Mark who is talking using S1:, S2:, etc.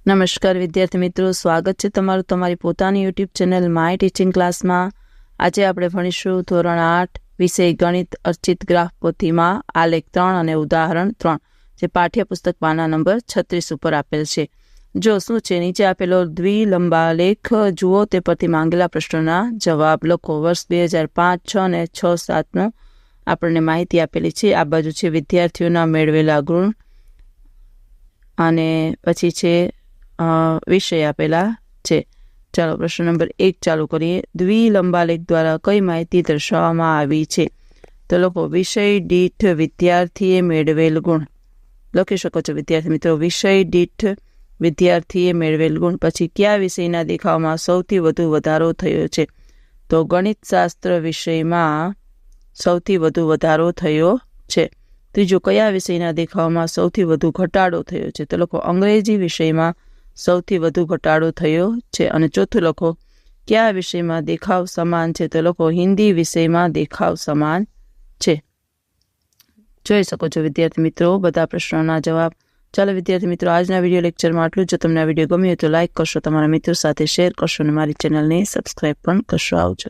S1: નમસ્કાર વિદ્યાર્થી મિત્રો, સ્વાગત છે તમારું તમારી પોતાની યુટ્યુબ ચેનલ માય ટીચિંગ ક્લાસમાં। આજે આપણે ભણીશું ધોરણ 8 વિષય ગણિત અર્ચિત ગ્રાફ પોથીમાં આલેખ 3 અને ઉદાહરણ 3 જે પાઠ્યપુસ્તક પાના નંબર 36 ઉપર આપેલ છે। જો શું છે, નીચે આપેલો દ્વિલંબાલેખ જુઓ, તે પરથી માંગેલા પ્રશ્નોના જવાબ લખો। વર્ષ 2005, 6 અને 6, 7નો આપણને માહિતી આપેલી છે। આ બાજુ છે વિદ્યાર્થીઓના મેળવેલા ગુણ અને પછી છે વિષય આપેલા છે। ચાલો પ્રશ્ન નંબર 1 ચાલુ કરીએ। દ્વિલંબાલેખ દ્વારા કઈ માહિતી દર્શાવવામાં આવી છે? તો લખો વિષય દીઠ વિદ્યાર્થીએ મેળવેલ ગુણ। લખી શકો છો વિદ્યાર્થી મિત્રો, વિષય દીઠ વિદ્યાર્થીએ મેળવેલ ગુણ। પછી કયા વિષયના દેખાવમાં સૌથી વધુ વધારો થયો છે? તો ગણિતશાસ્ત્ર વિષયમાં સૌથી વધુ વધારો થયો છે। ત્રીજું, કયા વિષયના દેખાવમાં સૌથી વધુ ઘટાડો થયો છે? તો લખો અંગ્રેજી વિષયમાં સૌથી વધુ ઘટાડો થયો છે। અને ચોથું લખો કયા વિષયમાં દેખાવ સમાન છે? તો લખો હિન્દી વિષયમાં દેખાવ સમાન છે। જોઈ શકો છો વિદ્યાર્થી મિત્રો બધા પ્રશ્નોના જવાબ। ચાલો વિદ્યાર્થી મિત્રો, આજના વિડીયો લેક્ચરમાં આટલું। જો તમને આ વિડીયો ગમ્યો તો લાઇક કરશો, તમારા મિત્રો સાથે શેર કરશો અને મારી ચેનલને સબસ્ક્રાઈબ પણ કરશો। આવજો।